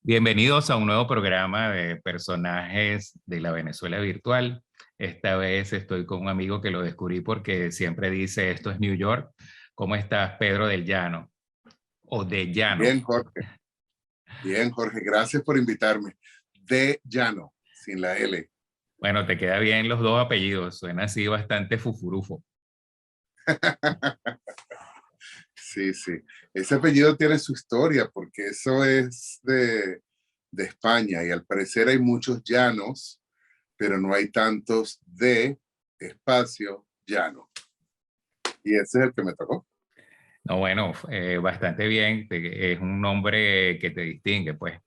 Bienvenidos a un nuevo programa de personajes de la Venezuela virtual. Esta vez estoy con un amigo que lo descubrí porque siempre dice esto es New York. ¿Cómo estás, Pedro del Llano? O de Llano. Bien, Jorge. Bien, Jorge. Gracias por invitarme. De Llano, sin la L. Bueno, te queda bien los dos apellidos. Suena así bastante fufurufo. Sí, sí. Ese apellido tiene su historia porque eso es de España y al parecer hay muchos llanos, pero no hay tantos de espacio llano. Y ese es el que me tocó. No, bueno, bastante bien. Es un nombre que te distingue, pues.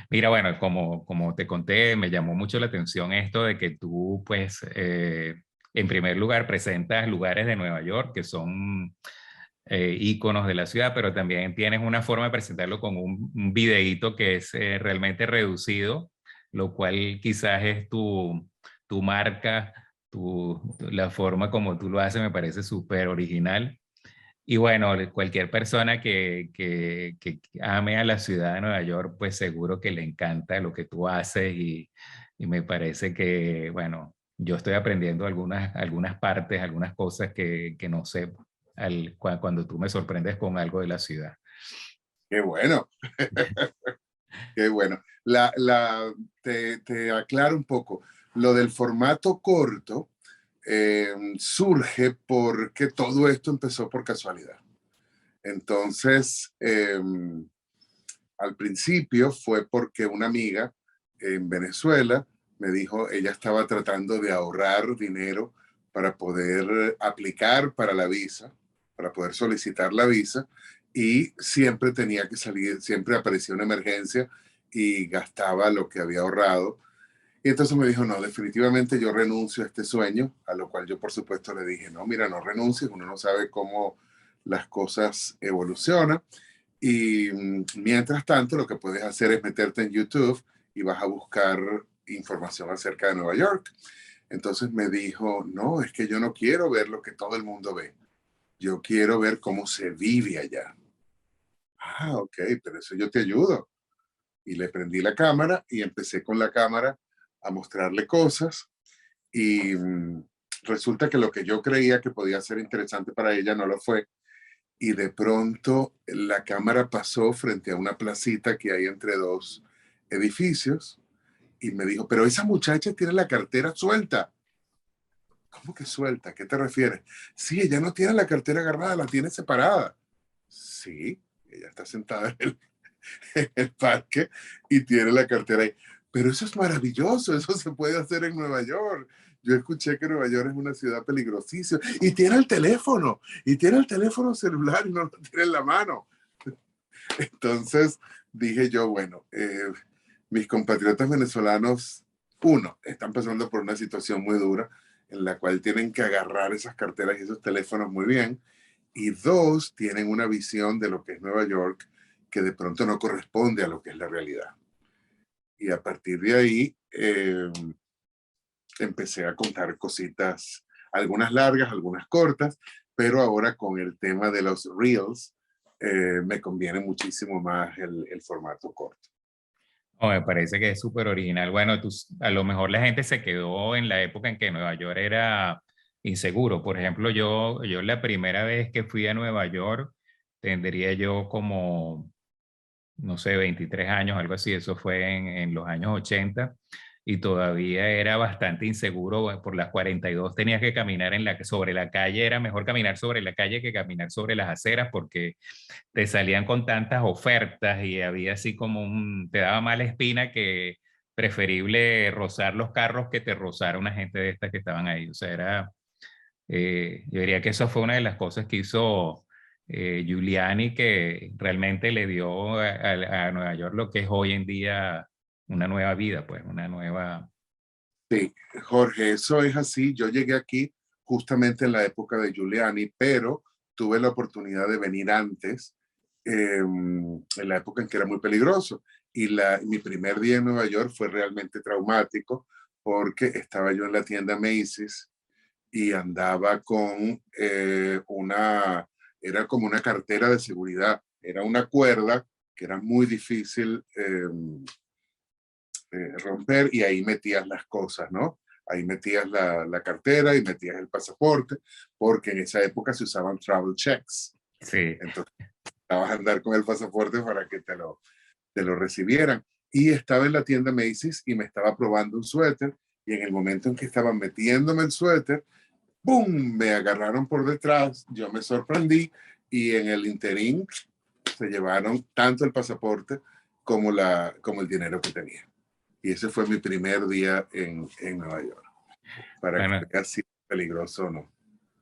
Mira, bueno, como te conté, me llamó mucho la atención esto de que tú, pues, en primer lugar, presentas lugares de Nueva York que son íconos de la ciudad, pero también tienes una forma de presentarlo con un videíto que es realmente reducido, lo cual quizás es tu marca, la forma como tú lo haces me parece súper original. Y bueno, cualquier persona que ame a la ciudad de Nueva York, pues seguro que le encanta lo que tú haces y me parece que, bueno, yo estoy aprendiendo algunas partes, algunas cosas que no sé cuando tú me sorprendes con algo de la ciudad. Qué bueno, qué bueno. Te aclaro un poco. Lo del formato corto surge porque todo esto empezó por casualidad. Entonces, al principio fue porque una amiga en Venezuela me dijo, ella estaba tratando de ahorrar dinero para poder aplicar para la visa, para poder solicitar la visa, y siempre tenía que salir, siempre aparecía una emergencia y gastaba lo que había ahorrado. Y entonces me dijo, no, definitivamente yo renuncio a este sueño, a lo cual yo por supuesto le dije, no, mira, no renuncies, uno no sabe cómo las cosas evolucionan. Y mientras tanto, lo que puedes hacer es meterte en YouTube y vas a buscar información acerca de Nueva York. Entonces me dijo, no, es que yo no quiero ver lo que todo el mundo ve. Yo quiero ver cómo se vive allá. Ah, ok, pero eso yo te ayudo. Y le prendí la cámara y empecé con la cámara a mostrarle cosas. Y resulta que lo que yo creía que podía ser interesante para ella no lo fue. Y de pronto la cámara pasó frente a una placita que hay entre dos edificios y me dijo, pero esa muchacha tiene la cartera suelta. ¿Cómo que suelta? ¿A qué te refieres? Sí, ella no tiene la cartera agarrada, la tiene separada. Sí, ella está sentada en el parque y tiene la cartera ahí. Pero eso es maravilloso, eso se puede hacer en Nueva York. Yo escuché que Nueva York es una ciudad peligrosísima y tiene el teléfono celular y no lo tiene en la mano. Entonces dije yo, bueno, mis compatriotas venezolanos, uno, están pasando por una situación muy dura en la cual tienen que agarrar esas carteras y esos teléfonos muy bien, y dos, tienen una visión de lo que es Nueva York que de pronto no corresponde a lo que es la realidad. Y a partir de ahí empecé a contar cositas, algunas largas, algunas cortas, pero ahora con el tema de los reels, me conviene muchísimo más el formato corto. Oh, me parece que es súper original. Bueno, a lo mejor la gente se quedó en la época en que Nueva York era inseguro. Por ejemplo, yo la primera vez que fui a Nueva York, tendría yo como no sé, 23 años, algo así, eso fue en los años 80 y todavía era bastante inseguro por las 42 tenías que caminar sobre la calle, era mejor caminar sobre la calle que caminar sobre las aceras porque te salían con tantas ofertas y había así como te daba mala espina que preferible rozar los carros que te rozara una gente de estas que estaban ahí, o sea, yo diría que eso fue una de las cosas que hizo Giuliani que realmente le dio a Nueva York lo que es hoy en día una nueva vida, pues una nueva... Sí, Jorge, eso es así. Yo llegué aquí justamente en la época de Giuliani, pero tuve la oportunidad de venir antes, en la época en que era muy peligroso. Y mi primer día en Nueva York fue realmente traumático porque estaba yo en la tienda Macy's y andaba con era como una cartera de seguridad, era una cuerda que era muy difícil romper, y ahí metías las cosas, ¿no? Ahí metías la cartera y metías el pasaporte, porque en esa época se usaban travel checks. Sí. Entonces, estabas a andar con el pasaporte para que te lo recibieran. Y estaba en la tienda Macy's y me estaba probando un suéter, y en el momento en que estaba metiéndome el suéter, ¡boom! Me agarraron por detrás, yo me sorprendí, y en el interín se llevaron tanto el pasaporte como el dinero que tenía. Y ese fue mi primer día en Nueva York, para que Bueno, veas si es peligroso o no.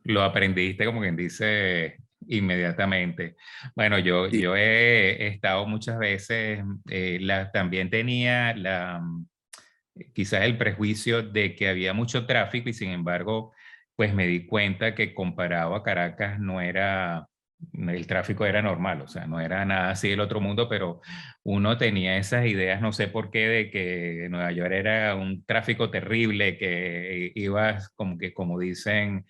lo aprendiste como quien dice inmediatamente. Bueno, Y, yo he estado muchas veces, también tenía quizás el prejuicio de que había mucho tráfico y sin embargo, pues me di cuenta que comparado a Caracas no era, el tráfico era normal, o sea, no era nada así del otro mundo, pero uno tenía esas ideas, no sé por qué, de que Nueva York era un tráfico terrible, que ibas como que, como dicen,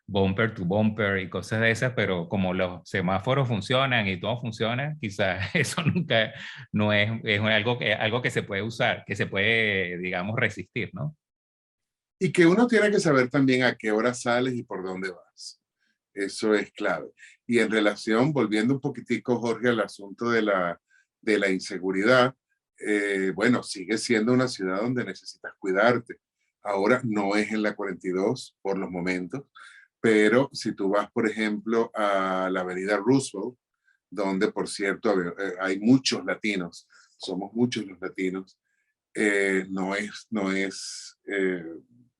bumper to bumper y cosas de esas, pero como los semáforos funcionan y todo funciona, quizás eso nunca, no es, es algo que se puede usar, que se puede, digamos, resistir, ¿no? y que uno tiene que saber también a qué hora sales y por dónde vas. Eso es clave. Y en relación, volviendo un poquitico, Jorge, al asunto de la inseguridad, bueno, sigue siendo una ciudad donde necesitas cuidarte. Ahora no es en la 42 por los momentos, pero si tú vas, por ejemplo, a la avenida Roosevelt, donde, por cierto, hay muchos latinos, somos muchos los latinos, no es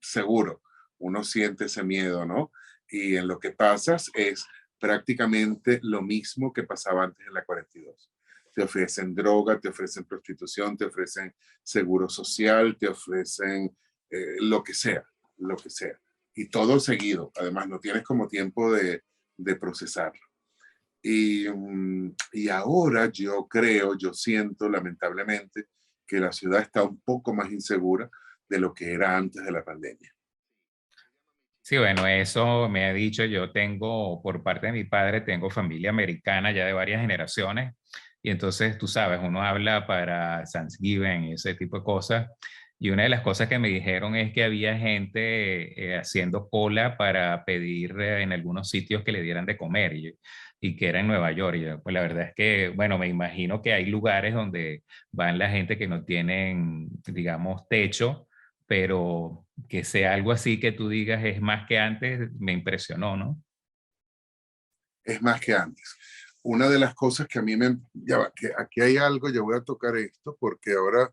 seguro. Uno siente ese miedo, ¿no? Y en lo que pasas es prácticamente lo mismo que pasaba antes en la 42. Te ofrecen droga, te ofrecen prostitución, te ofrecen seguro social, te ofrecen lo que sea, lo que sea. Y todo seguido. Además, no tienes como tiempo de procesarlo. Y ahora yo creo, yo siento lamentablemente que la ciudad está un poco más insegura de lo que era antes de la pandemia. Sí, bueno, eso me ha dicho, yo tengo, por parte de mi padre, tengo familia americana ya de varias generaciones, y entonces tú sabes, uno habla para Thanksgiving y ese tipo de cosas, y una de las cosas que me dijeron es que había gente haciendo cola para pedir en algunos sitios que le dieran de comer, y que era en Nueva York. Y yo, pues la verdad es que, bueno, me imagino que hay lugares donde van la gente que no tienen, digamos, techo, pero que sea algo así que tú digas es más que antes, me impresionó, ¿no? Es más que antes. Una de las cosas que a mí me... Ya va, que aquí hay algo, yo voy a tocar esto porque ahora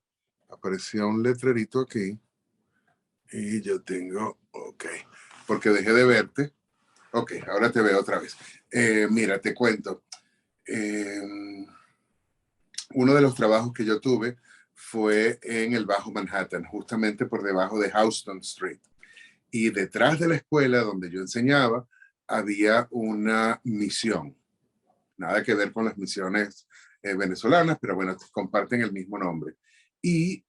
apareció un letrerito aquí y yo tengo... Ok, porque dejé de verte. Ok, ahora te veo otra vez. Mira, te cuento. Eh, Uno de los trabajos que yo tuve fue en el Bajo Manhattan, justamente por debajo de Houston Street. Y detrás de la escuela donde yo enseñaba había una misión. Nada que ver con las misiones venezolanas, pero bueno, comparten el mismo nombre. Y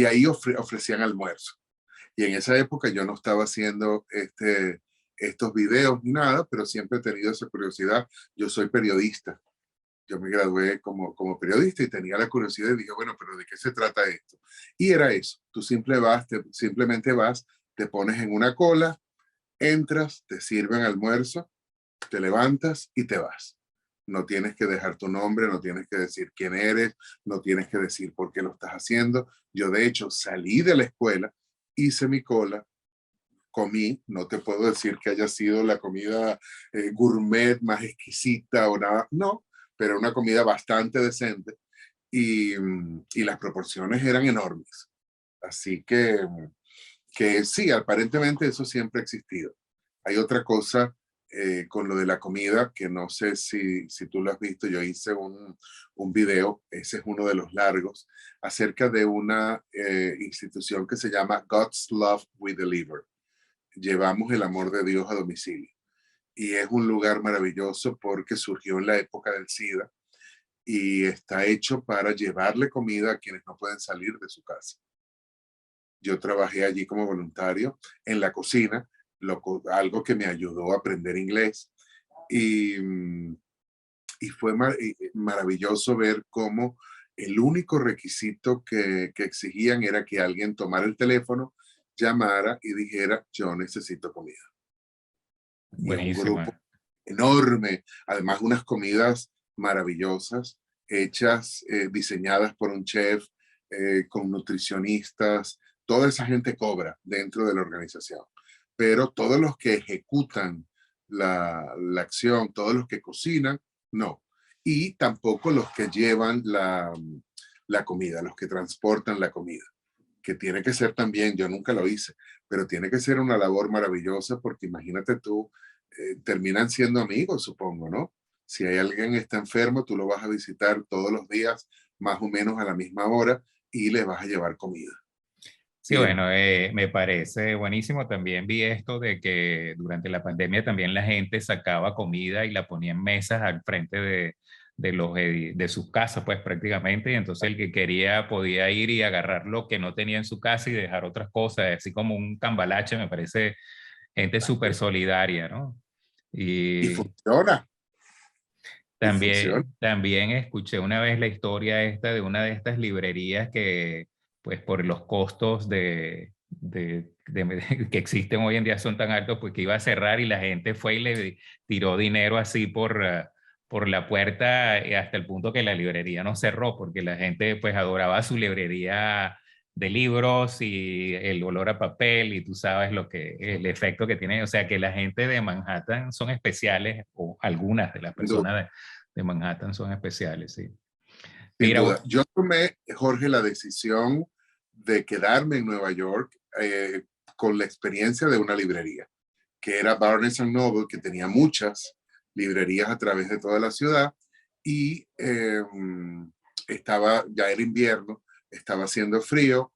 ahí ofrecían almuerzo. Y en esa época yo no estaba haciendo estos videos ni nada, pero siempre he tenido esa curiosidad. Yo soy periodista, yo me gradué como periodista y tenía la curiosidad y dije, bueno, pero ¿de qué se trata esto? Y era eso, tú simplemente vas, te pones en una cola, entras, te sirven almuerzo, te levantas y te vas. No tienes que dejar tu nombre, no tienes que decir quién eres, no tienes que decir por qué lo estás haciendo. Yo de hecho salí de la escuela, hice mi cola, comí, no te puedo decir que haya sido la comida gourmet más exquisita o nada, no, pero una comida bastante decente y las proporciones eran enormes. Así que sí, aparentemente eso siempre ha existido. Hay otra cosa con lo de la comida que no sé si tú lo has visto. Yo hice un video, ese es uno de los largos, acerca de una institución que se llama God's Love We Deliver. Llevamos el amor de Dios a domicilio. Y es un lugar maravilloso porque surgió en la época del SIDA y está hecho para llevarle comida a quienes no pueden salir de su casa. Yo trabajé allí como voluntario en la cocina, algo que me ayudó a aprender inglés. Y, y fue maravilloso ver cómo el único requisito que exigían era que alguien tomara el teléfono, llamara y dijera, yo necesito comida. Y un grupo Buenísima. enorme, además unas comidas maravillosas, hechas, diseñadas por un chef, con nutricionistas, toda esa gente cobra dentro de la organización, pero todos los que ejecutan la acción, todos los que cocinan, no. Y tampoco los que llevan la comida, los que transportan la comida, que tiene que ser también, yo nunca lo hice, pero tiene que ser una labor maravillosa porque imagínate tú, terminan siendo amigos, supongo, ¿no? Si hay alguien que está enfermo, tú lo vas a visitar todos los días, más o menos a la misma hora, y le vas a llevar comida. Sí, Y bueno, me parece buenísimo. También vi esto de que durante la pandemia también la gente sacaba comida y la ponía en mesas al frente de sus casas, pues prácticamente. Y entonces el que quería podía ir y agarrar lo que no tenía en su casa y dejar otras cosas, así como un cambalache. Me parece gente súper solidaria, ¿no? y Y funciona, y funciona. también escuché una vez la historia esta de una de estas librerías que, pues por los costos que existen hoy en día son tan altos, pues que iba a cerrar y la gente fue y le tiró dinero así por la puerta hasta el punto que la librería no cerró, porque la gente pues adoraba su librería de libros y el olor a papel y tú sabes el efecto que tiene, o sea que la gente de Manhattan son especiales o algunas de las Sin duda, personas de Manhattan son especiales, sí. sin Mira, duda. Yo tomé, Jorge, la decisión de quedarme en Nueva York, con la experiencia de una librería, que era Barnes Noble, que tenía muchas librerías a través de toda la ciudad, y ya era invierno, estaba haciendo frío,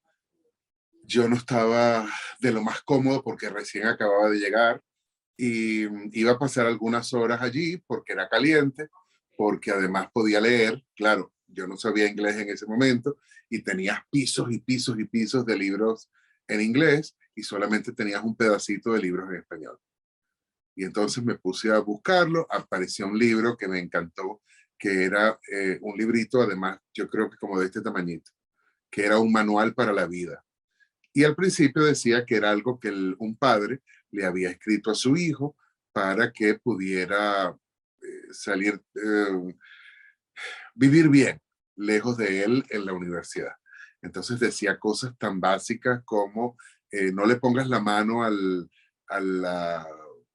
yo no estaba de lo más cómodo porque recién acababa de llegar y iba a pasar algunas horas allí porque era caliente, porque además podía leer, claro, yo no sabía inglés en ese momento y tenías pisos y pisos y pisos de libros en inglés y solamente tenías un pedacito de libros en español. Y entonces me puse a buscarlo, apareció un libro que me encantó, que era un librito, además, yo creo que como de este tamañito, que era un manual para la vida. Y al principio decía que era algo que un padre le había escrito a su hijo para que pudiera salir, vivir bien, lejos de él en la universidad. Entonces decía cosas tan básicas como no le pongas la mano a, la,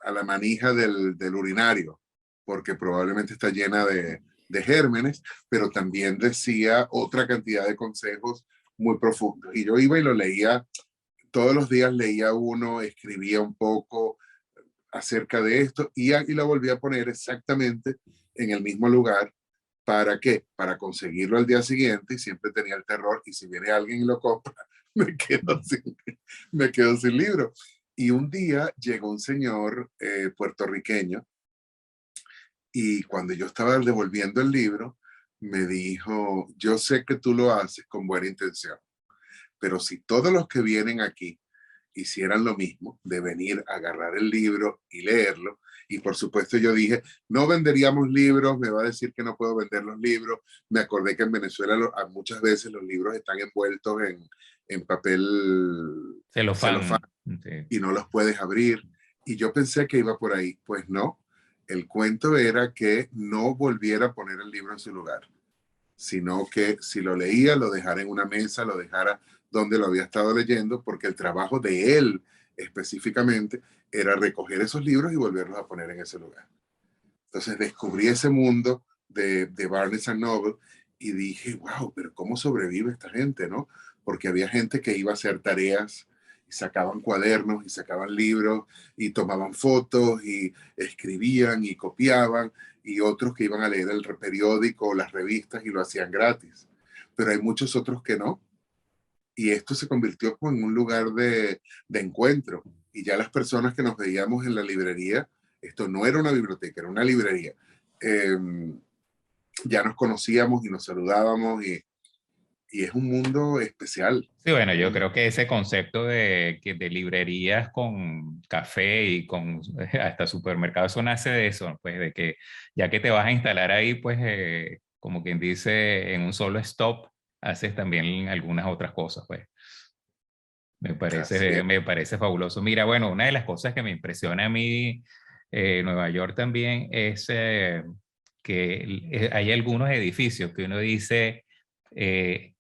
a la manija del urinario, porque probablemente está llena de gérmenes, pero también decía otra cantidad de consejos muy profundos. Y yo iba y lo leía, todos los días leía uno, escribía un poco acerca de esto y lo volví a poner exactamente en el mismo lugar. ¿Para qué? Para conseguirlo al día siguiente y siempre tenía el terror y si viene alguien y lo compra, me quedo sin, me quedo sin libro. Y un día llegó un señor puertorriqueño y cuando yo estaba devolviendo el libro, me dijo, yo sé que tú lo haces con buena intención, pero si todos los que vienen aquí hicieran lo mismo, de venir a agarrar el libro y leerlo. Y por supuesto yo dije, no venderíamos libros, me va a decir que no puedo vender los libros. Me acordé que en Venezuela muchas veces los libros están envueltos en papel celofán celofán. Sí. y no los puedes abrir. Y yo pensé que iba por ahí. Pues no, el cuento era que no volviera a poner el libro en su lugar, sino que si lo leía, lo dejara en una mesa, lo dejara donde lo había estado leyendo, porque el trabajo de él específicamente era recoger esos libros y volverlos a poner en ese lugar. Entonces descubrí ese mundo de Barnes Noble y dije, wow, pero ¿cómo sobrevive esta gente, no? Porque había gente que iba a hacer tareas y sacaban cuadernos y sacaban libros y tomaban fotos y escribían y copiaban y otros que iban a leer el periódico o las revistas y lo hacían gratis. Pero hay muchos otros que no. Y esto se convirtió como en un lugar de encuentro. Y ya las personas que nos veíamos en la librería, esto no era una biblioteca, era una librería. Eh, ya nos conocíamos y nos saludábamos y es un mundo especial. Sí, bueno, yo creo que ese concepto de librerías con café y con hasta supermercados, eso nace de eso, pues de que ya que te vas a instalar ahí, pues como quien dice, en un solo stop, haces también algunas otras cosas, pues. Así es. Me parece fabuloso. Mira, bueno, una de las cosas que me impresiona a mí, Nueva York también, es que hay algunos edificios que uno dice, eh,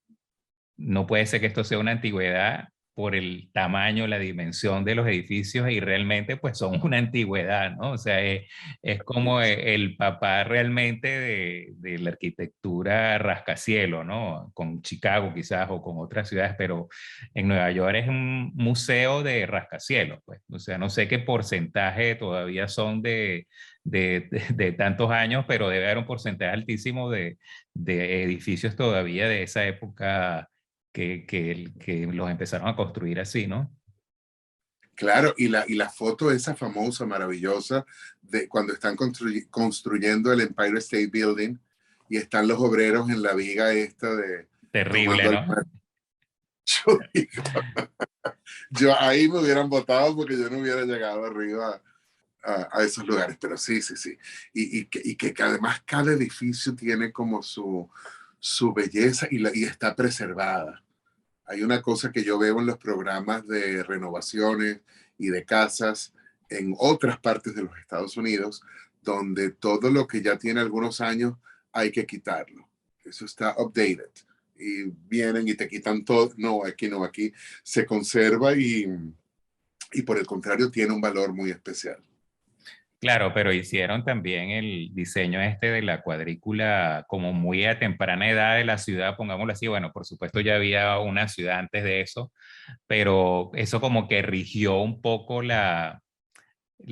no puede ser que esto sea una antigüedad por el tamaño, la dimensión de los edificios y realmente pues son una antigüedad, ¿no? O sea, es como el papá realmente de la arquitectura rascacielos, ¿no? Con Chicago quizás o con otras ciudades, pero en Nueva York es un museo de rascacielos, pues. O sea, no sé qué porcentaje todavía son de tantos años, pero debe haber un porcentaje altísimo de edificios todavía de esa época que los empezaron a construir así, ¿no? Claro, y la foto esa famosa, maravillosa, de cuando están construyendo el Empire State Building y están los obreros en la viga esta de Terrible, tomando el... ¿no? Yo, digo, yo ahí me hubieran votado porque yo no hubiera llegado arriba a esos lugares, pero sí, sí, sí. Y que además cada edificio tiene como su belleza y está preservada. Hay una cosa que yo veo en los programas de renovaciones y de casas en otras partes de los Estados Unidos, donde todo lo que ya tiene algunos años hay que quitarlo. Eso está updated. Y vienen y te quitan todo. No, aquí no, aquí se conserva y por el contrario tiene un valor muy especial. Claro, pero hicieron también el diseño este de la cuadrícula como muy a temprana edad de la ciudad, pongámoslo así. Bueno, por supuesto ya había una ciudad antes de eso, pero eso como que rigió un poco la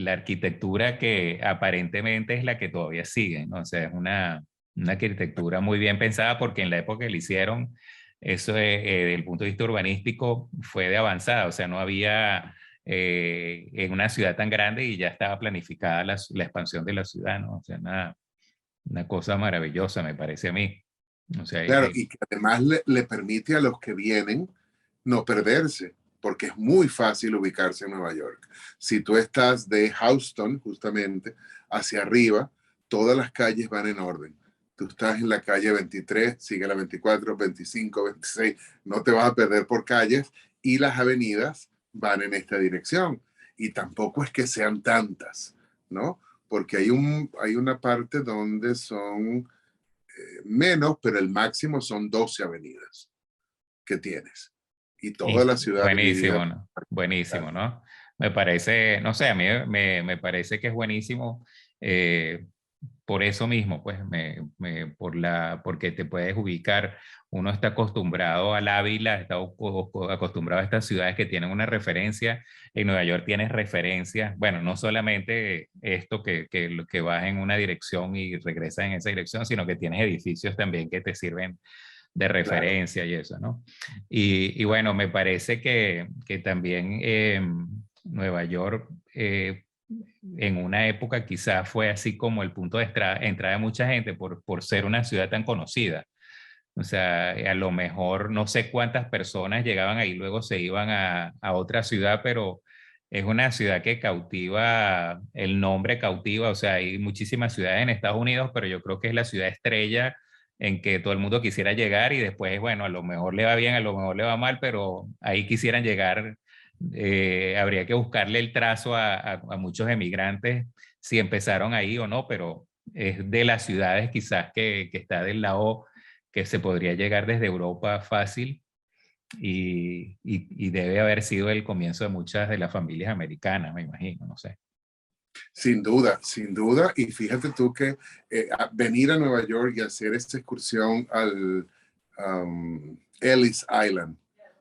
arquitectura que aparentemente es la que todavía sigue, ¿no? O sea, es una arquitectura muy bien pensada porque en la época que le hicieron, eso desde el punto de vista urbanístico fue de avanzada, o sea, no había en una ciudad tan grande y ya estaba planificada la expansión de la ciudad, ¿no? O sea, una cosa maravillosa, me parece a mí. O sea, Claro, y que además le permite a los que vienen no perderse, porque es muy fácil ubicarse en Nueva York. Si tú estás de Houston, justamente, hacia arriba, todas las calles van en orden. Tú estás en la calle 23, sigue la 24, 25, 26, no te vas a perder por calles y las avenidas van en esta dirección. Y tampoco es que sean tantas, ¿no? Porque hay una parte donde son menos, pero el máximo son 12 avenidas que tienes. Y toda y la ciudad dividida. buenísimo, ¿no? Buenísimo, ¿no? Me parece, no sé, a mí me parece que es buenísimo. eh, por eso mismo, pues, porque te puedes ubicar. Uno está acostumbrado al Ávila, está acostumbrado a estas ciudades que tienen una referencia. En Nueva York tienes referencias, bueno, no solamente esto que vas en una dirección y regresas en esa dirección, sino que tienes edificios también que te sirven de Claro. referencia y eso, ¿no? Y bueno, me parece que también Nueva York en una época quizás fue así como el punto de entrada de mucha gente por ser una ciudad tan conocida. O sea, a lo mejor no sé cuántas personas llegaban ahí, luego se iban a otra ciudad, pero es una ciudad que cautiva, el nombre cautiva, o sea, hay muchísimas ciudades en Estados Unidos, pero yo creo que es la ciudad estrella en que todo el mundo quisiera llegar y después, bueno, a lo mejor le va bien, a lo mejor le va mal, pero ahí quisieran llegar. Habría que buscarle el trazo a muchos emigrantes si empezaron ahí o no, pero es de las ciudades quizás que está del lado que se podría llegar desde Europa fácil y debe haber sido el comienzo de muchas de las familias americanas, me imagino, no sé. Sin duda, sin duda. Y fíjate tú que venir a Nueva York y hacer esta excursión al Ellis Island,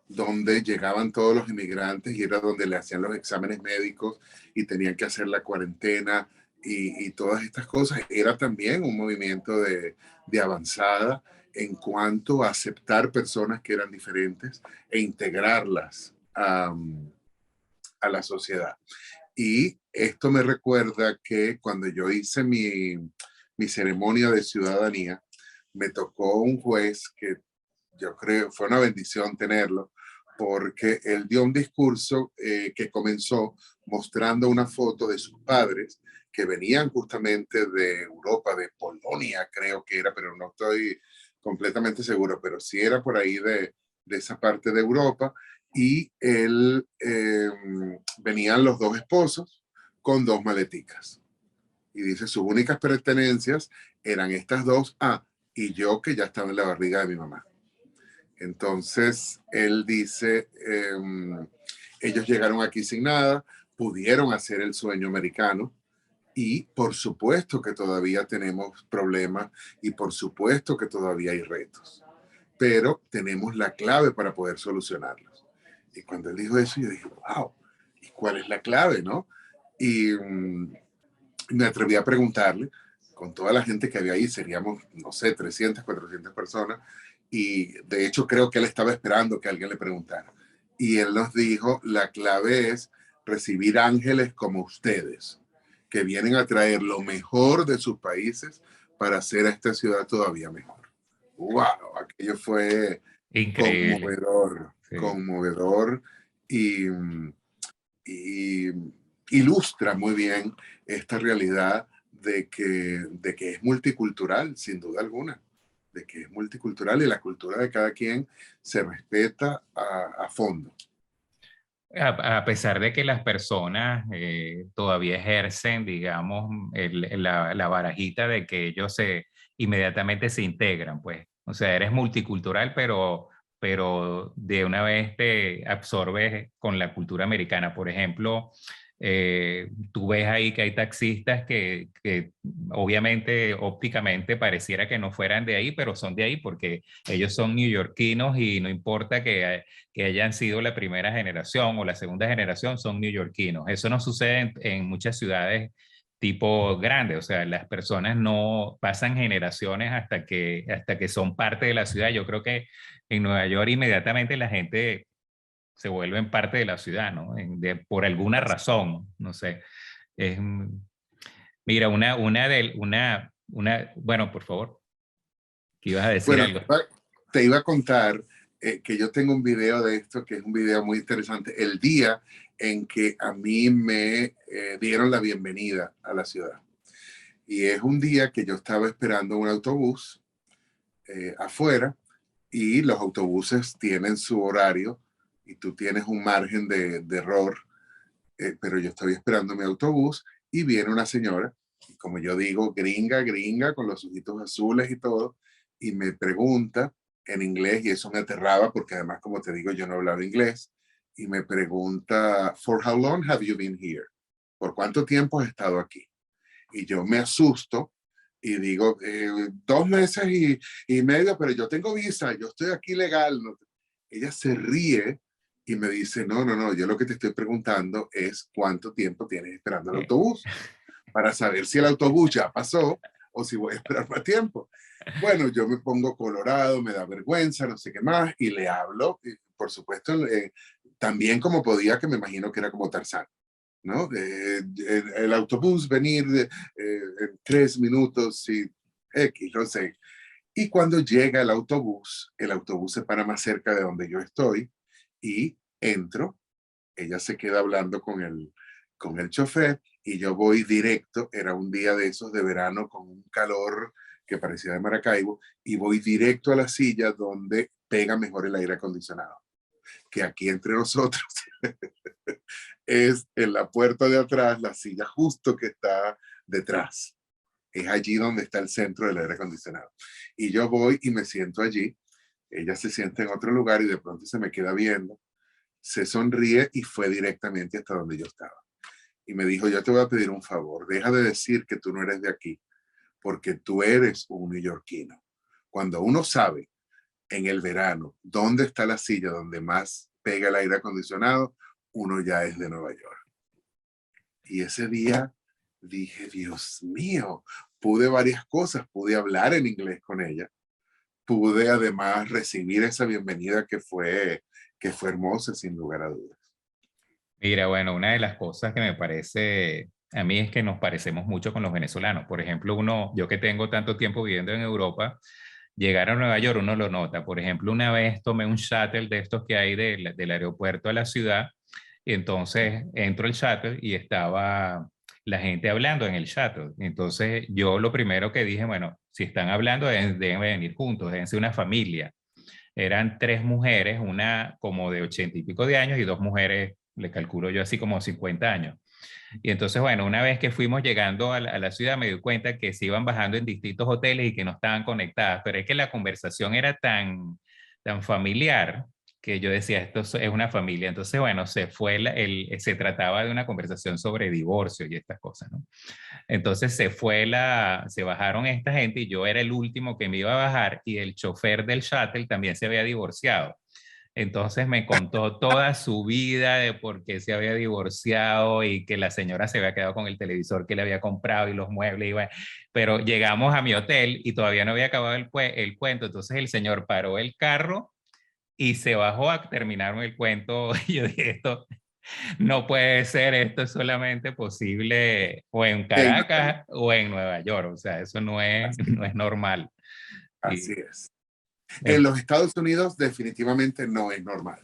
donde llegaban todos los inmigrantes y era donde le hacían los exámenes médicos y tenían que hacer la cuarentena y todas estas cosas, era también un movimiento de avanzada en cuanto a aceptar personas que eran diferentes e integrarlas a la sociedad. Y esto me recuerda que cuando yo hice mi ceremonia de ciudadanía, me tocó un juez que yo creo, fue una bendición tenerlo, porque él dio un discurso que comenzó mostrando una foto de sus padres que venían justamente de Europa, de Polonia, creo que era, pero no estoy completamente seguro, pero sí era por ahí de esa parte de Europa, y él, venían los dos esposos con dos maleticas. Y dice, sus únicas pertenencias eran estas dos, y yo que ya estaba en la barriga de mi mamá. Entonces, él dice, ellos llegaron aquí sin nada, pudieron hacer el sueño americano, y por supuesto que todavía tenemos problemas y por supuesto que todavía hay retos, pero tenemos la clave para poder solucionarlos. Y cuando él dijo eso, yo dije, wow, ¿y cuál es la clave, no? Y me atreví a preguntarle, con toda la gente que había ahí, seríamos, no sé, 300, 400 personas, y de hecho creo que él estaba esperando que alguien le preguntara. Y él nos dijo, la clave es recibir ángeles como ustedes, que vienen a traer lo mejor de sus países para hacer a esta ciudad todavía mejor. ¡Wow! Aquello fue Increíble. conmovedor, Sí. conmovedor, y ilustra muy bien esta realidad de que es multicultural, sin duda alguna, de que es multicultural y la cultura de cada quien se respeta a fondo. A pesar de que las personas todavía ejercen, digamos, la barajita de que ellos inmediatamente se integran, pues. O sea, eres multicultural, pero de una vez te absorbes con la cultura americana. Por ejemplo, tú ves ahí que hay taxistas que obviamente ópticamente pareciera que no fueran de ahí, pero son de ahí porque ellos son neoyorquinos y no importa que hayan sido la primera generación o la segunda generación, son neoyorquinos. Eso no sucede en muchas ciudades tipo grandes, o sea, las personas no pasan generaciones hasta que son parte de la ciudad. Yo creo que en Nueva York inmediatamente la gente se vuelve parte de la ciudad, ¿no? Por alguna razón, no sé. Es, mira, bueno, por favor, que ibas a decir Bueno, algo. te iba a contar que yo tengo un video de esto, que es un video muy interesante, el día en que a mí me dieron la bienvenida a la ciudad. Y es un día que yo estaba esperando un autobús afuera, y los autobuses tienen su horario y tú tienes un margen de error, pero yo estoy esperando mi autobús y viene una señora, y como yo digo, gringa, gringa, con los ojitos azules y todo, y me pregunta en inglés, y eso me aterraba porque además, como te digo, yo no hablaba inglés, y me pregunta, ¿For how long have you been here? ¿Por cuánto tiempo has estado aquí? Y yo me asusto y digo, 2 meses y medio, pero yo tengo visa, yo estoy aquí legal. ¿No? Ella se ríe y me dice, no, no, no, yo lo que te estoy preguntando es cuánto tiempo tienes esperando el autobús, para saber si el autobús ya pasó o si voy a esperar más tiempo. Bueno, yo me pongo colorado, me da vergüenza, no sé qué más, y le hablo, y por supuesto, también como podía, que me imagino que era como Tarzán. ¿No? El autobús venir en 3 minutos y X, no sé. Y cuando llega el autobús se para más cerca de donde yo estoy y entro. Ella se queda hablando con el chofer y yo voy directo. Era un día de esos de verano con un calor que parecía de Maracaibo, y voy directo a la silla donde pega mejor el aire acondicionado, que aquí entre nosotros es en la puerta de atrás, la silla justo que está detrás. Es allí donde está el centro del aire acondicionado. Y yo voy y me siento allí. Ella se sienta en otro lugar y de pronto se me queda viendo, se sonríe y fue directamente hasta donde yo estaba. Y me dijo, yo te voy a pedir un favor, deja de decir que tú no eres de aquí, porque tú eres un neoyorquino. Cuando uno sabe en el verano dónde está la silla donde más pega el aire acondicionado, uno ya es de Nueva York. Y ese día dije, Dios mío, pude varias cosas, pude hablar en inglés con ella, pude además recibir esa bienvenida que fue hermosa, sin lugar a dudas. Mira, bueno, una de las cosas que me parece a mí es que nos parecemos mucho con los venezolanos. Por ejemplo, yo que tengo tanto tiempo viviendo en Europa, llegar a Nueva York uno lo nota. Por ejemplo, una vez tomé un shuttle de estos que hay del aeropuerto a la ciudad, y entonces entro al shuttle y estaba la gente hablando en el shuttle. Entonces yo lo primero que dije, bueno, si están hablando deben venir juntos, deben ser una familia. Eran tres mujeres, una como de 80 y pico de años y dos mujeres, le calculo yo así como 50 años. Y entonces, bueno, una vez que fuimos llegando a la ciudad, me di cuenta que se iban bajando en distintos hoteles y que no estaban conectadas, pero es que la conversación era tan familiar que yo decía, esto es una familia. Entonces, bueno, se trataba de una conversación sobre divorcio y estas cosas, ¿no? Entonces se bajaron esta gente y yo era el último que me iba a bajar y el chofer del shuttle también se había divorciado. Entonces me contó toda su vida de por qué se había divorciado y que la señora se había quedado con el televisor que le había comprado y los muebles. Y bueno, pero llegamos a mi hotel y todavía no había acabado el cuento. Entonces el señor paró el carro y se bajó a terminar el cuento. Y yo dije, esto no puede ser, esto es solamente posible o en En Nueva York. Caracas o en Nueva York. O sea, eso no es normal. Así Y, es. En eh, los Estados Unidos definitivamente no es normal.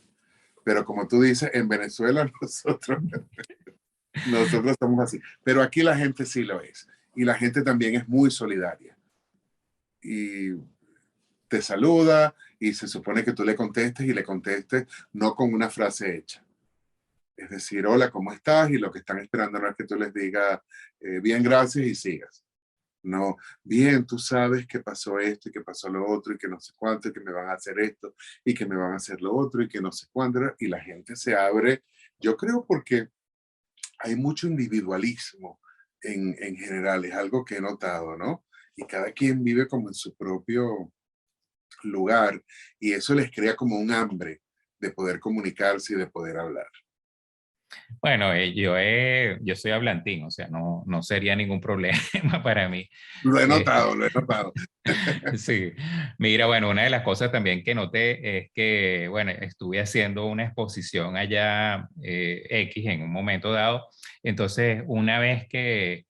Pero como tú dices, en Venezuela nosotros somos así. Pero aquí la gente sí lo es. Y la gente también es muy solidaria. Y te saluda y se supone que tú le contestes y le contestes no con una frase hecha. Es decir, hola, ¿cómo estás? Y lo que están esperando no es que tú les digas, bien, gracias y sigas. No, bien, tú sabes que pasó esto y que pasó lo otro y que no sé cuánto y que me van a hacer esto y que me van a hacer lo otro y que no sé cuánto. Y la gente se abre, yo creo porque hay mucho individualismo en general, es algo que he notado, ¿no? Y cada quien vive como en su propio lugar y eso les crea como un hambre de poder comunicarse y de poder hablar. bueno, yo soy hablantín, o sea, no sería ningún problema para mí. Lo he Eh, notado, lo he notado. sí, mira, bueno, una de las cosas también que noté es que, bueno, estuve haciendo una exposición allá X en un momento dado, entonces una vez que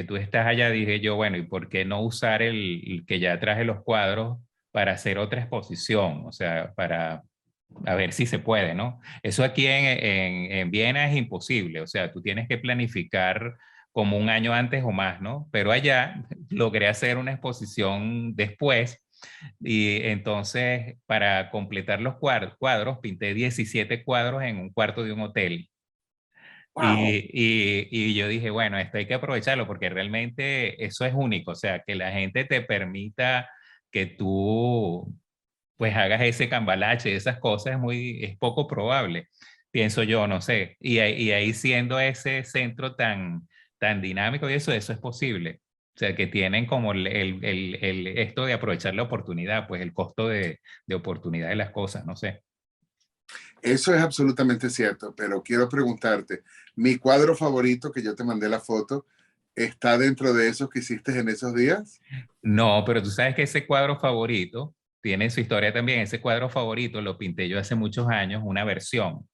tú estás allá, dije yo, bueno, ¿y por qué no usar el que ya traje los cuadros para hacer otra exposición? O sea, para a ver si se puede, ¿no? Eso aquí en Viena es imposible, o sea, tú tienes que planificar como un año antes o más, ¿no? Pero allá logré hacer una exposición después y entonces para completar los cuadros pinté 17 cuadros en un cuarto de un hotel. Wow. Y yo dije, bueno, esto hay que aprovecharlo porque realmente eso es único, o sea, que la gente te permita que tú pues hagas ese cambalache, esas cosas es poco probable, pienso yo, no sé. Y ahí siendo ese centro tan dinámico y eso es posible. O sea, que tienen como esto de aprovechar la oportunidad, pues el costo de oportunidad de las cosas, no sé. Eso es absolutamente cierto, pero quiero preguntarte, mi cuadro favorito que yo te mandé la foto, ¿está dentro de esos que hiciste en esos días? No, pero tú sabes que ese cuadro favorito tiene su historia también. Ese cuadro favorito lo pinté yo hace muchos años, una versión.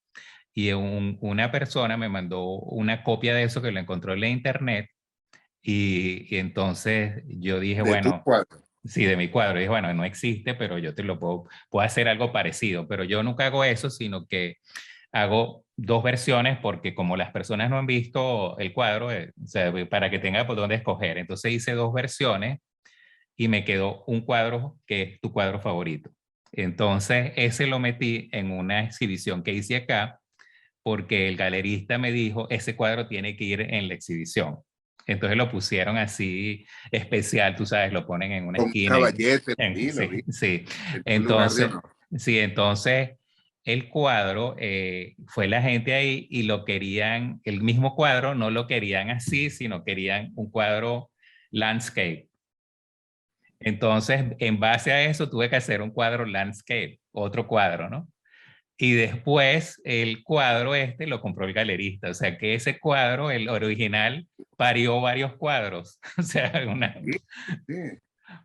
Y una persona me mandó una copia de eso que lo encontró en la internet. Y entonces yo dije, De tu bueno, cuadro. sí, de mi cuadro. Dije, bueno, no existe, pero yo puedo hacer algo parecido. Pero yo nunca hago eso, sino que hago dos versiones porque como las personas no han visto el cuadro, o sea, para que tenga por dónde escoger. Entonces hice dos versiones y me quedó un cuadro que es tu cuadro favorito. Entonces ese lo metí en una exhibición que hice acá porque el galerista me dijo, ese cuadro tiene que ir en la exhibición. Entonces lo pusieron así especial, tú sabes, lo ponen en una Como un esquina. caballete, lo Sí, vi, sí. en un lugar de Entonces, honor. sí, entonces el cuadro fue la gente ahí y lo querían, el mismo cuadro no lo querían así, sino querían un cuadro landscape. Entonces, en base a eso, tuve que hacer un cuadro landscape, otro cuadro, ¿no? Y después el cuadro este lo compró el galerista. O sea que ese cuadro, el original, parió varios cuadros. O sea, Sí, sí.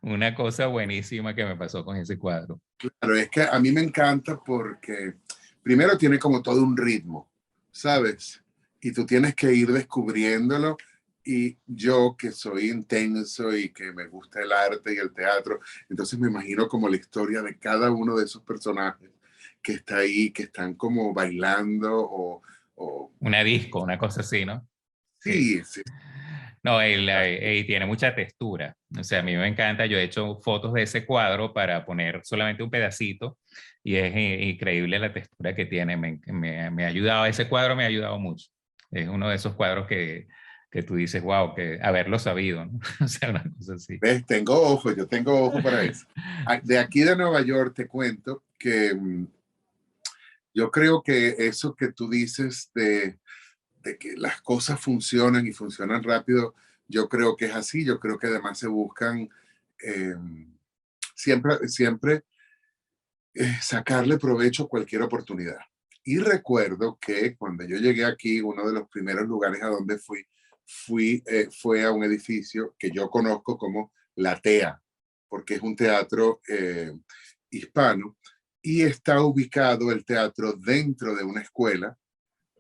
una cosa buenísima que me pasó con ese cuadro. Claro, es que a mí me encanta porque primero tiene como todo un ritmo, ¿sabes? Y tú tienes que ir descubriéndolo Y yo que soy intenso y que me gusta el arte y el teatro, entonces me imagino como la historia de cada uno de esos personajes que está ahí, que están como bailando o Una disco, una cosa así, ¿no? Sí. sí, sí. No, él tiene mucha textura. O sea, a mí me encanta. Yo he hecho fotos de ese cuadro para poner solamente un pedacito y es increíble la textura que tiene. Me ha ayudado, ese cuadro me ha ayudado mucho. Es uno de esos cuadros que tú dices, wow, que haberlo sabido, ¿no? O sea, una cosa así. ¿Ves? Tengo ojo, yo tengo ojo para eso. De aquí de Nueva York te cuento que yo creo que eso que tú dices de que las cosas funcionan y funcionan rápido, yo creo que es así. Yo creo que además se buscan eh, siempre sacarle provecho a cualquier oportunidad. Y recuerdo que cuando yo llegué aquí, uno de los primeros lugares a donde fue a un edificio que yo conozco como La TEA, porque es un teatro hispano y está ubicado el teatro dentro de una escuela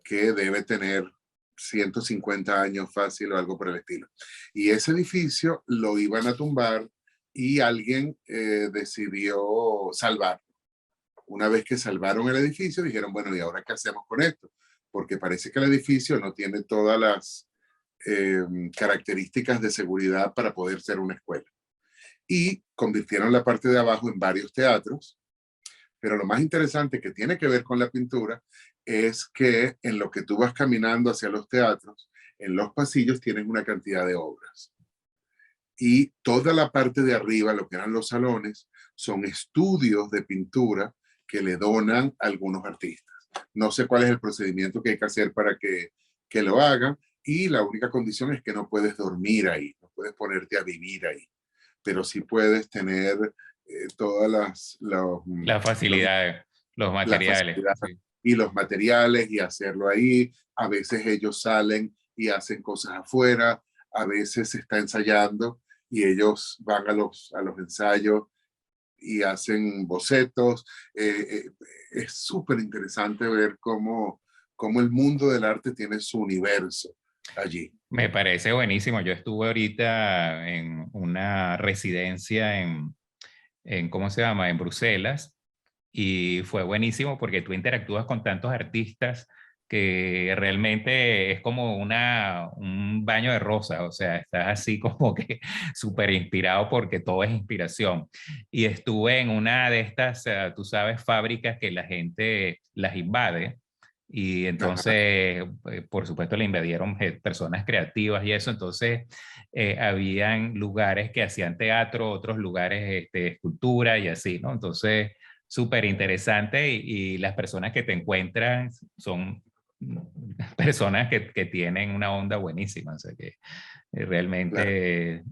que debe tener 150 años fácil o algo por el estilo. Y ese edificio lo iban a tumbar y alguien decidió salvar. Una vez que salvaron el edificio, dijeron, bueno, ¿y ahora qué hacemos con esto? Porque parece que el edificio no tiene todas las eh, características de seguridad para poder ser una escuela. Y convirtieron la parte de abajo en varios teatros, pero lo más interesante que tiene que ver con la pintura es que en lo que tú vas caminando hacia los teatros, en los pasillos tienes una cantidad de obras. Y toda la parte de arriba, lo que eran los salones, son estudios de pintura que le donan a algunos artistas. No sé cuál es el procedimiento que hay que hacer para que lo hagan y la única condición es que no puedes dormir ahí, no puedes ponerte a vivir ahí, pero sí puedes tener todas Las facilidades, los las materiales. facilidades Sí. y los materiales y hacerlo ahí. A veces ellos salen y hacen cosas afuera, a veces se está ensayando y ellos van a los ensayos y hacen bocetos. Es súper interesante ver cómo el mundo del arte tiene su universo allí. Me parece buenísimo. Yo estuve ahorita en una residencia ¿cómo se llama? En Bruselas y fue buenísimo porque tú interactúas con tantos artistas que realmente es como un baño de rosa, o sea, estás así como que súper inspirado porque todo es inspiración. Y estuve en una de estas, tú sabes, fábricas que la gente las invade. Y Ajá, entonces, por supuesto, le invadieron personas creativas y eso. Entonces, habían lugares que hacían teatro, otros lugares escultura y así, ¿no? Entonces, súper interesante y las personas que te encuentran son personas que tienen una onda buenísima, o sea que claro. realmente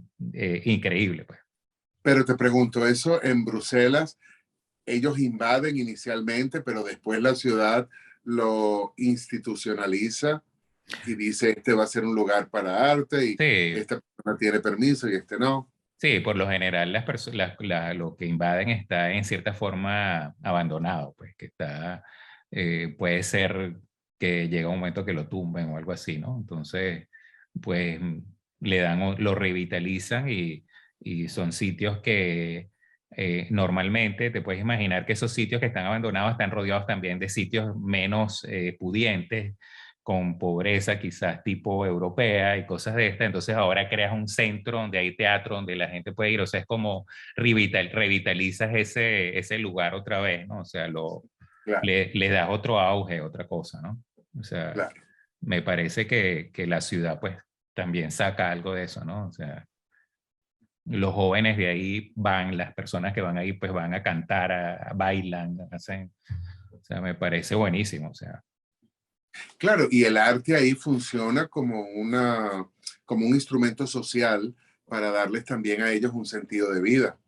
increíble, pues. Pero te pregunto, eso en Bruselas, ellos invaden inicialmente, pero después la ciudad lo institucionaliza y dice, este va a ser un lugar para arte y Sí, esta persona tiene permiso y este no. sí, por lo general lo que invaden está en cierta forma abandonado, pues que está, puede ser que llega un momento que lo tumben o algo así, ¿no? Entonces, pues le dan, lo revitalizan y son sitios que normalmente te puedes imaginar que esos sitios que están abandonados están rodeados también de sitios menos pudientes con pobreza quizás tipo europea y cosas de esta, entonces ahora creas un centro donde hay teatro, donde la gente puede ir, o sea, es como revitalizas ese lugar otra vez, ¿no? O sea, Claro, le das otro auge, otra cosa, ¿no? O sea, claro. me parece que la ciudad pues también saca algo de eso, ¿no? O sea, los jóvenes de ahí van, las personas que van ahí pues van a cantar, bailan, hacen, o sea, me parece buenísimo, o sea, Claro, y el arte ahí funciona como un instrumento social para darles también a ellos un sentido de vida.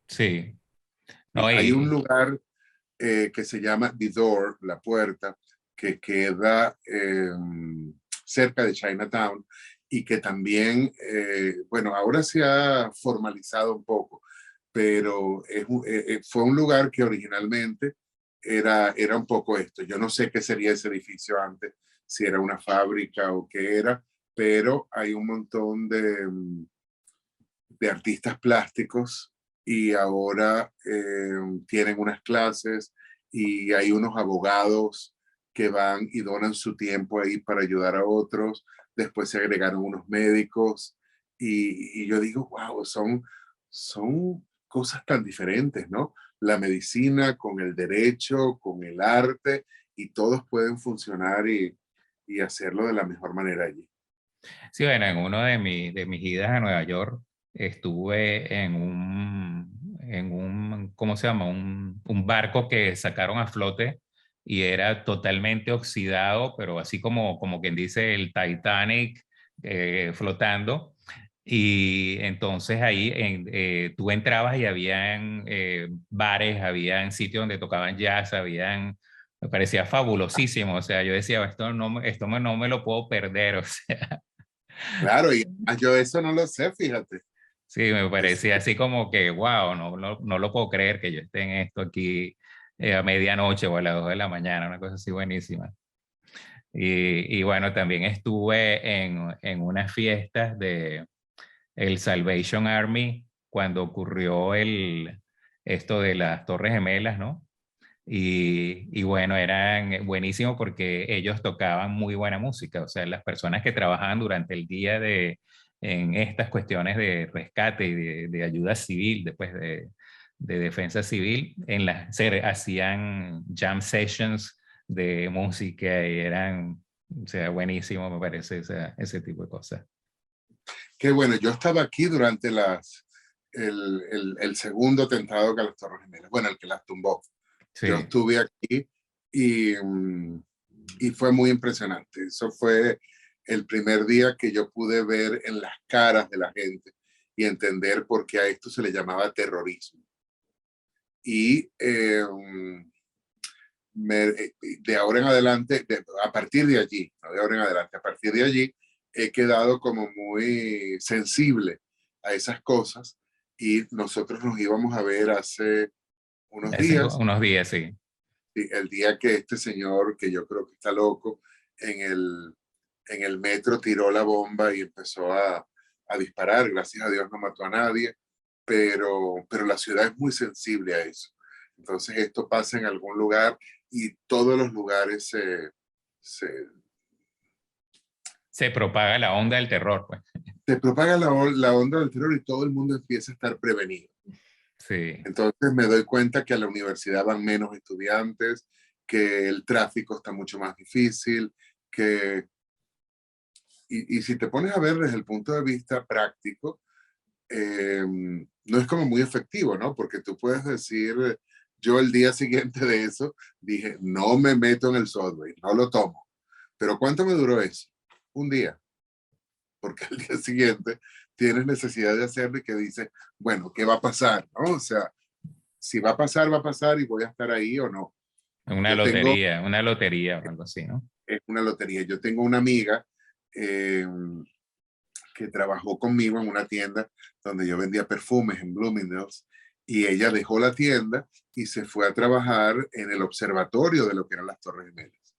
sí, Y no, hay un y lugar que se llama The Door, la puerta, que queda cerca de Chinatown y que también, bueno, ahora se ha formalizado un poco, pero fue un lugar que originalmente era un poco esto. Yo no sé qué sería ese edificio antes, si era una fábrica o qué era, pero hay un montón de artistas plásticos y ahora tienen unas clases y hay unos abogados que van y donan su tiempo ahí para ayudar a otros. Después se agregaron unos médicos y yo digo, wow, son cosas tan diferentes, ¿no? La medicina con el derecho, con el arte, y todos pueden funcionar y hacerlo de la mejor manera allí. Sí, bueno, en uno de mis idas a Nueva York estuve en un, ¿cómo se llama? Un barco que sacaron a flote y era totalmente oxidado, pero así como quien dice el Titanic flotando. Y entonces ahí tú entrabas y habían bares, habían sitios donde tocaban jazz, habían, me parecía fabulosísimo. O sea, yo decía, no me lo puedo perder. O sea, Claro, y yo eso no lo sé, fíjate. sí, me Es, parecía así como que, wow, no lo puedo creer que yo esté en esto aquí a medianoche o a las 2 de la mañana, una cosa así buenísima. Y bueno, también estuve en unas fiestas de el Salvation Army cuando ocurrió esto de las Torres Gemelas, ¿no? Y bueno, eran buenísimos porque ellos tocaban muy buena música, o sea, las personas que trabajaban durante el día en estas cuestiones de rescate y de ayuda civil, después de defensa civil, hacían jam sessions de música y eran, o sea, buenísimo, me parece, ese tipo de cosas. que bueno, yo estaba aquí durante el segundo atentado que las Torres Gemelas, bueno, el que las tumbó. Yo Sí. estuve aquí y, y fue muy impresionante. Eso fue el primer día que yo pude ver en las caras de la gente y entender por qué a esto se le llamaba terrorismo. Y de ahora en adelante, a partir de allí, no de ahora en adelante, a partir de allí, he quedado como muy sensible a esas cosas y nosotros nos íbamos a ver hace unos Hace días, unos días, sí. el día que este señor, que yo creo que está loco, en el metro tiró la bomba y empezó a disparar. Gracias a Dios no mató a nadie, pero la ciudad es muy sensible a eso. Entonces esto pasa en algún lugar y todos los lugares se, Se propaga la onda del terror, pues. se propaga la onda del terror y todo el mundo empieza a estar prevenido. Sí. Entonces me doy cuenta que a la universidad van menos estudiantes, que el tráfico está mucho más difícil, que, y si te pones a ver desde el punto de vista práctico, no es como muy efectivo, ¿no? Porque tú puedes decir, yo el día siguiente de eso dije, no me meto en el subway, no lo tomo. Pero ¿cuánto me duró eso? Un día, porque al día siguiente tienes necesidad de hacerlo y que dices, bueno, ¿qué va a pasar? ¿No? O sea, si va a pasar y voy a estar ahí o no. Yo tengo, Una lotería o algo así, ¿no? es una lotería, yo tengo una amiga eh, que trabajó conmigo en una tienda donde yo vendía perfumes en Bloomingdale's y ella dejó la tienda y se fue a trabajar en el observatorio de lo que eran las Torres Gemelas,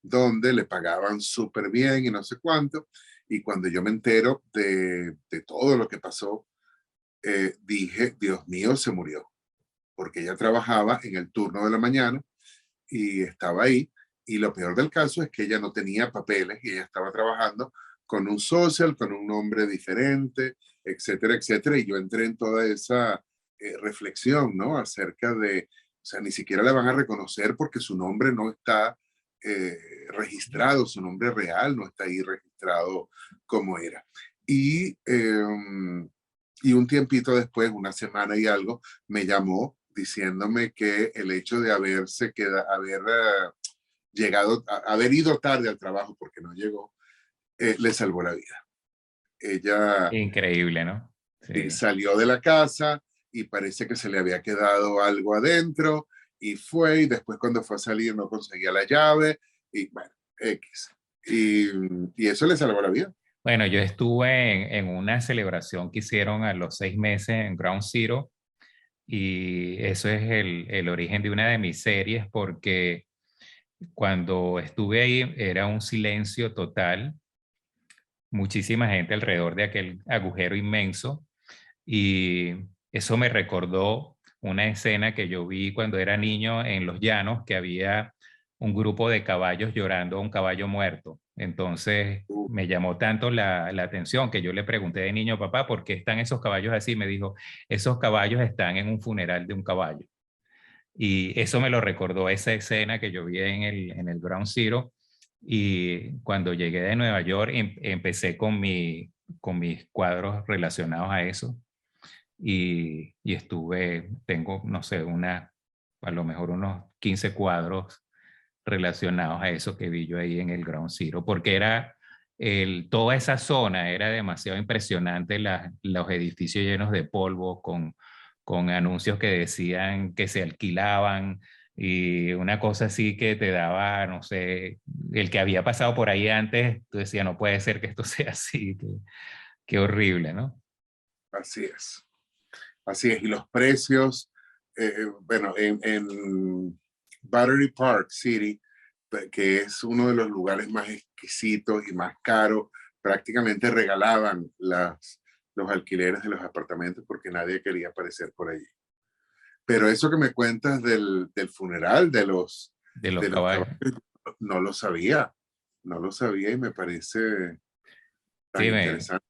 donde le pagaban súper bien y no sé cuánto. Y cuando yo me entero de todo lo que pasó, dije, Dios mío, se murió, porque ella trabajaba en el turno de la mañana y estaba ahí. Y lo peor del caso es que ella no tenía papeles y ella estaba trabajando con un social, con un nombre diferente, etcétera, etcétera. Y yo entré en toda esa reflexión, ¿no? Acerca de, o sea, ni siquiera la van a reconocer porque su nombre no está registrado, su nombre real no está ahí registrado como era. Y, y un tiempito después, una semana y algo, me llamó diciéndome que el hecho de haber llegado, haber ido tarde al trabajo porque no llegó, le salvó la vida. Ella Increíble, ¿no? Sí. salió de la casa y parece que se le había quedado algo adentro y fue, y después cuando fue a salir no conseguía la llave y bueno, X. Y eso le salvó la vida. Bueno, yo estuve en una celebración que hicieron a los 6 meses en Ground Zero y eso es el origen de una de mis series porque cuando estuve ahí era un silencio total muchísima gente alrededor de aquel agujero inmenso y eso me recordó una escena que yo vi cuando era niño en Los Llanos, que había un grupo de caballos llorando a un caballo muerto. Entonces Uh, me llamó tanto la atención que yo le pregunté de niño, papá, ¿por qué están esos caballos así? Me dijo, esos caballos están en un funeral de un caballo. Y eso me lo recordó esa escena que yo vi en el Ground Zero. Y cuando llegué de Nueva York, empecé con mis cuadros relacionados a eso. Y estuve, tengo, no sé, a lo mejor unos 15 cuadros relacionados a eso que vi yo ahí en el Ground Zero, porque toda esa zona era demasiado impresionante, los edificios llenos de polvo, con anuncios que decían que se alquilaban y una cosa así que te daba, no sé, el que había pasado por ahí antes, tú decías, no puede ser que esto sea así, qué horrible, ¿no? así es, así es. Y los precios, bueno, en Battery Park City, que es uno de los lugares más exquisitos y más caros, prácticamente regalaban los alquileres de los apartamentos porque nadie quería aparecer por allí. Pero eso que me cuentas del funeral De los de los caballos. caballos, no lo sabía, no lo sabía y me parece tan Sí, interesante.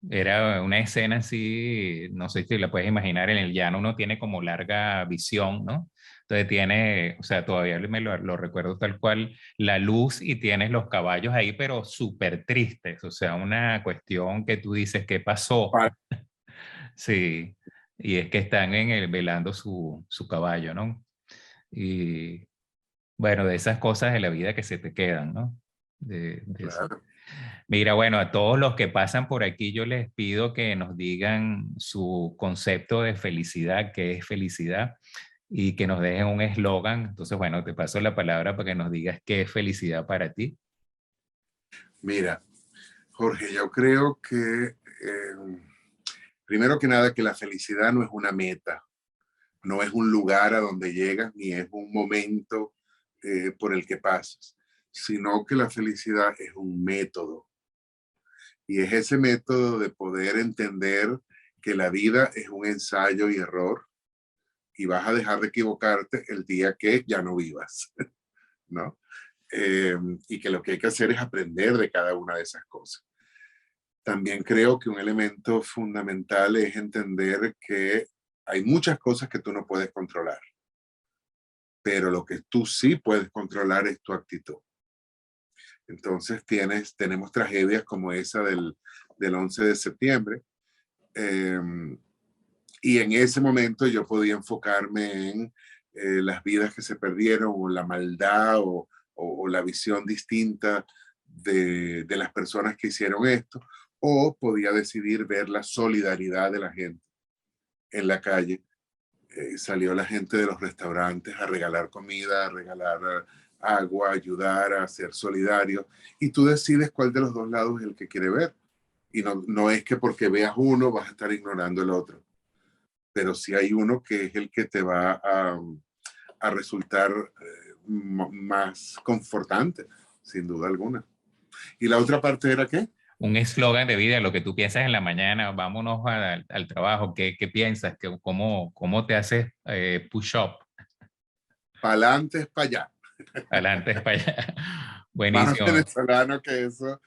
era una escena así, no sé si la puedes imaginar, en el llano uno tiene como larga visión, ¿no? Entonces tiene, o sea, todavía lo recuerdo tal cual, la luz y tienes los caballos ahí, pero súper tristes, o sea, una cuestión que tú dices, ¿qué pasó? Pa- Sí, y es que están velando su caballo, ¿no? Y bueno, de esas cosas de la vida que se te quedan, ¿no? De eso. Claro. Mira, bueno, a todos los que pasan por aquí yo les pido que nos digan su concepto de felicidad, qué es felicidad, y que nos dejen un eslogan. Entonces, bueno, te paso la palabra para que nos digas qué es felicidad para ti. Mira, Jorge, yo creo que primero que nada que la felicidad no es una meta, no es un lugar a donde llegas ni es un momento por el que pasas, sino que la felicidad es un método. Y es ese método de poder entender que la vida es un ensayo y error y vas a dejar de equivocarte el día que ya no vivas, ¿no? Y que lo que hay que hacer es aprender de cada una de esas cosas. También creo que un elemento fundamental es entender que hay muchas cosas que tú no puedes controlar, pero lo que tú sí puedes controlar es tu actitud. Entonces tenemos tragedias como esa del 11 de septiembre, eh, y en ese momento yo podía enfocarme en las vidas que se perdieron o la maldad o la visión distinta de las personas que hicieron esto, o podía decidir ver la solidaridad de la gente en la calle. Salió la gente de los restaurantes a regalar comida, a regalar agua, a ayudar, a ser solidario, y tú decides cuál de los dos lados es el que quiere ver. Y no es que porque veas uno vas a estar ignorando el otro, pero sí hay uno que es el que te va a resultar más confortante, sin duda alguna. ¿Y la otra parte era qué? Un eslogan de vida, lo que tú piensas en la mañana, vámonos al trabajo, ¿qué piensas? ¿Cómo te haces push-up? Pa'lante es para allá. Adelante, para allá. Más Buenísimo. venezolano que eso,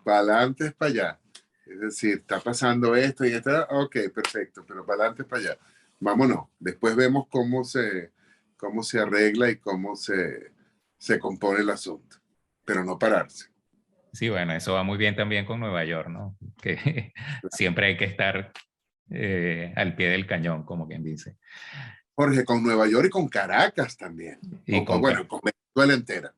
pa'lante es para allá. Es decir, está pasando esto y esto, ok, perfecto, pero pa'lante es para allá. Vámonos, después vemos cómo se arregla y cómo se compone el asunto, pero no pararse. Sí, bueno, eso va muy bien también con Nueva York, ¿no? Que siempre hay que estar al pie del cañón, como quien dice. Jorge, con Nueva York y con Caracas también, Y con, bueno, con Venezuela entera.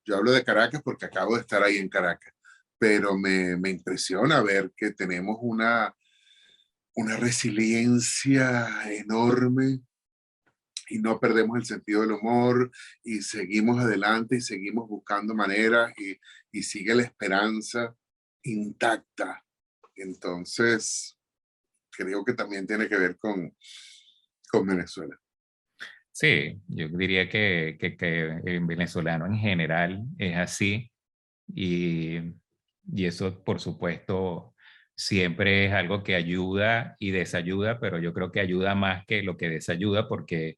Yo hablo de Caracas porque acabo de estar ahí en Caracas, pero me impresiona ver que tenemos una resiliencia enorme y no perdemos el sentido del humor y seguimos adelante y seguimos buscando maneras y sigue la esperanza intacta. Entonces, creo que también tiene que ver con Venezuela. sí, yo diría que el venezolano en general es así. Y Y eso, por supuesto, siempre es algo que ayuda y desayuda, pero yo creo que ayuda más que lo que desayuda, porque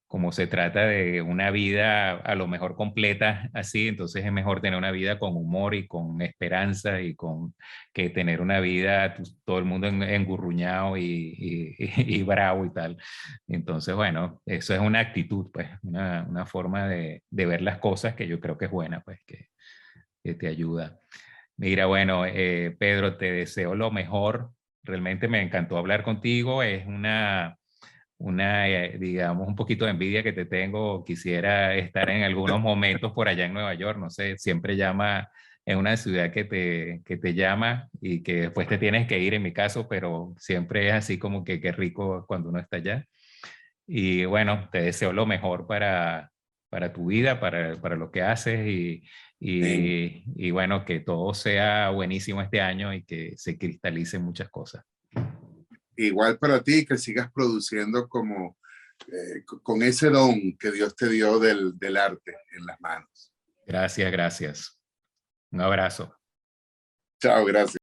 como se trata de una vida a lo mejor completa así, entonces es mejor tener una vida con humor y con esperanza y con que tener una vida todo el mundo engurruñado y bravo y tal. Entonces, bueno, eso es una actitud, pues, una forma de ver las cosas que yo creo que es buena, pues, que te ayuda. Mira, bueno, Pedro, te deseo lo mejor. Realmente me encantó hablar contigo. Es digamos, un poquito de envidia que te tengo. Quisiera estar en algunos momentos por allá en Nueva York. No sé, siempre llama, es una ciudad que te llama y que después te tienes que ir en mi caso, pero siempre es así como que qué rico cuando uno está allá. Y bueno, te deseo lo mejor para tu vida, para lo que haces y bueno, que todo sea buenísimo este año y que se cristalicen muchas cosas. Igual para ti, que sigas produciendo como con ese don que Dios te dio del arte en las manos. Gracias, gracias. Un abrazo. Chao, gracias.